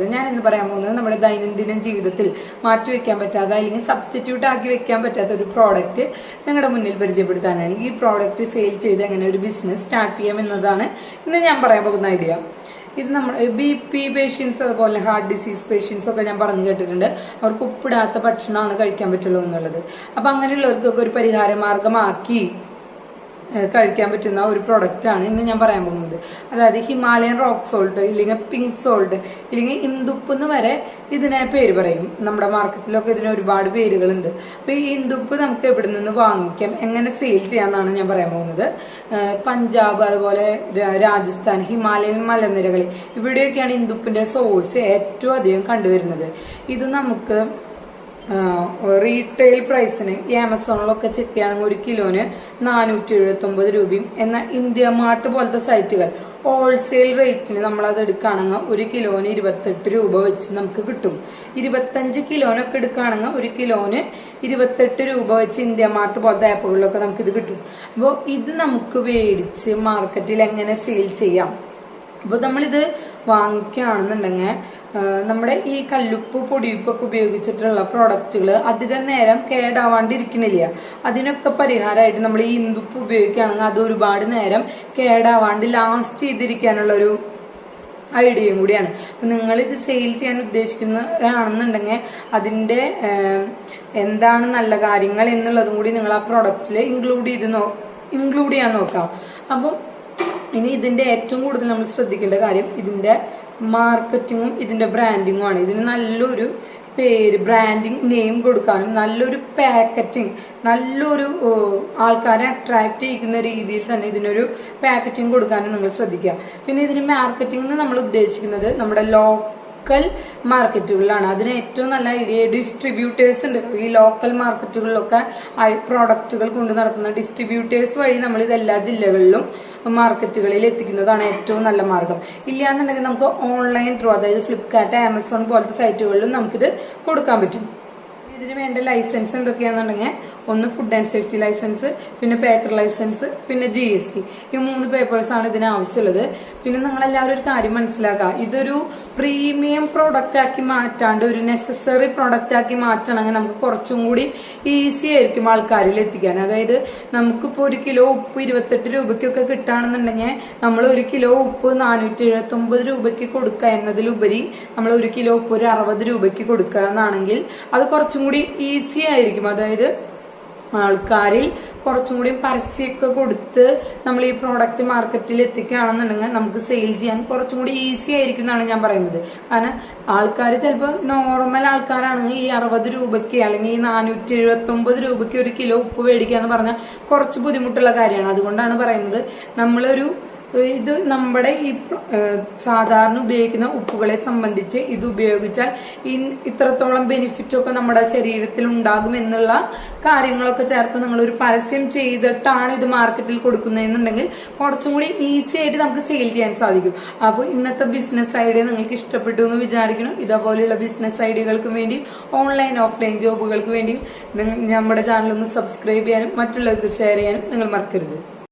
ഞാൻ ഇന്ന് പറയാൻ പോകുന്നത് നമ്മുടെ ദൈനംദിന ജീവിതത്തിൽ മാറ്റിവെക്കാൻ പറ്റാത്ത അല്ലെങ്കിൽ സബ്സ്റ്റിറ്റ്യൂട്ട് ആക്കി വെക്കാൻ പറ്റാത്ത ഒരു പ്രോഡക്റ്റ് നിങ്ങളുടെ മുന്നിൽ പരിചയപ്പെടുത്താനാണ്. ഈ പ്രോഡക്റ്റ് സെയിൽ ചെയ്ത് എങ്ങനെ ഒരു ബിസിനസ് സ്റ്റാർട്ട് ചെയ്യാം എന്നതാണ് ഇന്ന് ഞാൻ പറയാൻ പോകുന്ന ഐഡിയ. ഇത് നമ്മൾ BP പേഷ്യൻസ് അതുപോലെ ഹാർട്ട് ഡിസീസ് പേഷ്യൻസ് ഒക്കെ ഞാൻ പറഞ്ഞു കേട്ടിട്ടുണ്ട്. അവർക്ക് ഉപ്പിടാത്ത ഭക്ഷണമാണ് കഴിക്കാൻ പറ്റുള്ളൂ എന്നുള്ളത്. അപ്പൊ അങ്ങനെയുള്ളവർക്കൊക്കെ ഒരു പരിഹാര മാർഗമാക്കി കഴിക്കാൻ പറ്റുന്ന ഒരു പ്രൊഡക്റ്റാണ് ഇന്ന് ഞാൻ പറയാൻ പോകുന്നത്. അതായത് ഹിമാലയൻ റോക്ക് സോൾട്ട് ഇല്ലെങ്കിൽ പിങ്ക് സോൾട്ട് ഇല്ലെങ്കിൽ ഇന്ദുപ്പ് എന്ന് വരെ ഇതിനെ പേര് പറയും. നമ്മുടെ മാർക്കറ്റിലൊക്കെ ഇതിന് ഒരുപാട് പേരുകളുണ്ട്. അപ്പൊ ഈ ഇന്ദുപ്പ് നമുക്ക് എവിടെ നിന്ന് വാങ്ങിക്കാം, എങ്ങനെ സെയിൽ ചെയ്യാന്നാണ് ഞാൻ പറയാൻ പോകുന്നത്. പഞ്ചാബ് അതുപോലെ രാജസ്ഥാൻ ഹിമാലയൻ മലനിരകളിൽ ഇവിടെയൊക്കെയാണ് ഇന്ദുപ്പിന്റെ സോഴ്സ് ഏറ്റവും അധികം കണ്ടുവരുന്നത്. ഇത് നമുക്ക് റീറ്റെയിൽ പ്രൈസിന് ഈ ആമസോണിലൊക്കെ ചെക്ക് ചെയ്യുകയാണെങ്കിൽ ഒരു കിലോന് 479 രൂപയും. എന്നാൽ ഇന്ത്യ മാർട്ട് പോലത്തെ സൈറ്റുകൾ ഹോൾസെയിൽ റേറ്റിന് നമ്മളത് എടുക്കുകയാണെങ്കിൽ ഒരു കിലോന് 28 രൂപ വെച്ച് നമുക്ക് കിട്ടും. 25 കിലോനൊക്കെ എടുക്കുകയാണെങ്കിൽ ഒരു കിലോന് 28 രൂപ വെച്ച് ഇന്ത്യ മാർട്ട് പോലത്തെ ആപ്പുകളിലൊക്കെ നമുക്കിത് കിട്ടും. അപ്പോൾ ഇത് നമുക്ക് മേടിച്ച് മാർക്കറ്റിൽ എങ്ങനെ സെയിൽ ചെയ്യാം. അപ്പോൾ നമ്മളിത് വാങ്ങിക്കുകയാണെന്നുണ്ടെങ്കിൽ നമ്മുടെ ഈ കല്ലുപ്പ് പൊടിയുപ്പൊക്കെ ഉപയോഗിച്ചിട്ടുള്ള പ്രോഡക്റ്റുകൾ അധികം നേരം കേടാവാണ്ടിരിക്കണില്ല. അതിനൊക്കെ പരിഹാരമായിട്ട് നമ്മൾ ഈ ഇന്ദുപ്പ് ഉപയോഗിക്കുകയാണെങ്കിൽ അത് ഒരുപാട് നേരം കേടാവാണ്ട് ലാസ്റ്റ് ചെയ്തിരിക്കാനുള്ള ഒരു ഐഡിയയും കൂടിയാണ്. അപ്പൊ നിങ്ങൾ ഇത് സെയിൽ ചെയ്യാൻ ഉദ്ദേശിക്കുന്നവരാണെന്നുണ്ടെങ്കിൽ അതിന്റെ എന്താണ് നല്ല കാര്യങ്ങൾ എന്നുള്ളതും കൂടി നിങ്ങൾ ആ പ്രോഡക്റ്റിൽ ഇൻക്ലൂഡ് ചെയ്യാൻ നോക്കാം. അപ്പം ഇനി ഇതിന്റെ ഏറ്റവും കൂടുതൽ നമ്മൾ ശ്രദ്ധിക്കേണ്ട കാര്യം ഇതിന്റെ മാർക്കറ്റിങ്ങും ഇതിന്റെ ബ്രാൻഡിങ്ങും ആണ്. ഇതിന് നല്ലൊരു പേര്, ബ്രാൻഡിങ് നെയിം കൊടുക്കാനും നല്ലൊരു പാക്കറ്റിംഗ്, നല്ലൊരു ആൾക്കാരെ അട്രാക്ട് ചെയ്യിക്കുന്ന രീതിയിൽ തന്നെ ഇതിനൊരു പാക്കറ്റിംഗ് കൊടുക്കാനും നിങ്ങൾ ശ്രദ്ധിക്കുക. പിന്നെ ഇതിന് മാർക്കറ്റിംഗ് നമ്മൾ ഉദ്ദേശിക്കുന്നത് നമ്മുടെ ലോക്കൽ മാർക്കറ്റുകളിലാണ്. അതിന് ഏറ്റവും നല്ല ഐഡിയ ഡിസ്ട്രിബ്യൂട്ടേഴ്സ് ഉണ്ട്. ഈ ലോക്കൽ മാർക്കറ്റുകളിലൊക്കെ പ്രോഡക്റ്റുകൾ കൊണ്ട് നടത്തുന്ന ഡിസ്ട്രിബ്യൂട്ടേഴ്സ് വഴി നമ്മൾ ഇത് എല്ലാ ജില്ലകളിലും മാർക്കറ്റുകളിൽ എത്തിക്കുന്നതാണ് ഏറ്റവും നല്ല മാർഗം. ഇല്ലാന്നുണ്ടെങ്കിൽ നമുക്ക് ഓൺലൈൻ ത്രൂ, അതായത് ഫ്ലിപ്കാർട്ട്, ആമസോൺ പോലത്തെ സൈറ്റുകളിലും നമുക്കിത് കൊടുക്കാൻ പറ്റും. ഇതിന് വേണ്ട ലൈസൻസ് എന്തൊക്കെയാണെന്നുണ്ടെങ്കിൽ ഒന്ന് ഫുഡ് ആൻഡ് സേഫ്റ്റി ലൈസൻസ്, പിന്നെ പേപ്പർ ലൈസൻസ്, പിന്നെ GST. ഈ 3 പേപ്പേഴ്സാണ് ഇതിന് ആവശ്യമുള്ളത്. പിന്നെ നിങ്ങളെല്ലാവരും ഒരു കാര്യം മനസ്സിലാക്കുക, ഇതൊരു പ്രീമിയം പ്രോഡക്റ്റ് ആക്കി മാറ്റാണ്ട് ഒരു നെസസറി പ്രോഡക്റ്റ് ആക്കി മാറ്റണമെങ്കിൽ നമുക്ക് കുറച്ചും കൂടി ഈസി ആയിരിക്കും ആൾക്കാരിൽ എത്തിക്കാൻ. അതായത് നമുക്കിപ്പോൾ ഒരു കിലോ ഉപ്പ് 28 രൂപയ്ക്കൊക്കെ കിട്ടുകയാണെന്നുണ്ടെങ്കിൽ നമ്മൾ ഒരു കിലോ ഉപ്പ് 479 രൂപയ്ക്ക് കൊടുക്കുക എന്നതിലുപരി നമ്മൾ ഒരു കിലോ ഉപ്പ് ഒരു 60 രൂപയ്ക്ക് കൊടുക്കുക എന്നാണെങ്കിൽ അത് കുറച്ചും കൂടി ഈസി ആയിരിക്കും. അതായത് ആൾക്കാരിൽ കുറച്ചും കൂടി പരസ്യമൊക്കെ കൊടുത്ത് നമ്മൾ ഈ പ്രോഡക്റ്റ് മാർക്കറ്റിൽ എത്തിക്കുകയാണെന്നുണ്ടെങ്കിൽ നമുക്ക് സെയിൽ ചെയ്യാൻ കുറച്ചും കൂടി ഈസി ആയിരിക്കും എന്നാണ് ഞാൻ പറയുന്നത്. കാരണം ആൾക്കാർ ചിലപ്പോൾ നോർമൽ ആൾക്കാരാണെങ്കിൽ ഈ 60 രൂപയ്ക്ക് അല്ലെങ്കിൽ ഈ 479 രൂപയ്ക്ക് ഒരു കിലോ ഉപ്പ് മേടിക്കുക എന്ന് പറഞ്ഞാൽ കുറച്ച് ബുദ്ധിമുട്ടുള്ള കാര്യമാണ്. അതുകൊണ്ടാണ് പറയുന്നത് ഇത് നമ്മുടെ ഈ സാധാരണ ഉപയോഗിക്കുന്ന ഉപ്പുകളെ സംബന്ധിച്ച് ഇത് ഉപയോഗിച്ചാൽ ഇത്രത്തോളം ബെനിഫിറ്റ് ഒക്കെ നമ്മുടെ ശരീരത്തിൽ ഉണ്ടാകും എന്നുള്ള കാര്യങ്ങളൊക്കെ ചേർത്ത് നിങ്ങൾ ഒരു പരസ്യം ചെയ്തിട്ടാണ് ഇത് മാർക്കറ്റിൽ കൊടുക്കുന്നതെന്നുണ്ടെങ്കിൽ കുറച്ചും കൂടി ഈസി ആയിട്ട് നമുക്ക് സെയിൽ ചെയ്യാൻ സാധിക്കും. അപ്പോൾ ഇന്നത്തെ ബിസിനസ് ഐഡിയ നിങ്ങൾക്ക് ഇഷ്ടപ്പെട്ടു എന്ന് വിചാരിക്കണം. ഇതേപോലെയുള്ള ബിസിനസ് ഐഡിയകൾക്ക് വേണ്ടി ഓൺലൈൻ ഓഫ്ലൈൻ ജോബുകൾക്ക് വേണ്ടി നമ്മുടെ ചാനൽ ഒന്ന് സബ്സ്ക്രൈബ് ചെയ്യാനും മറ്റുള്ളവർക്ക് ഷെയർ ചെയ്യാനും നിങ്ങൾ മറക്കരുത്.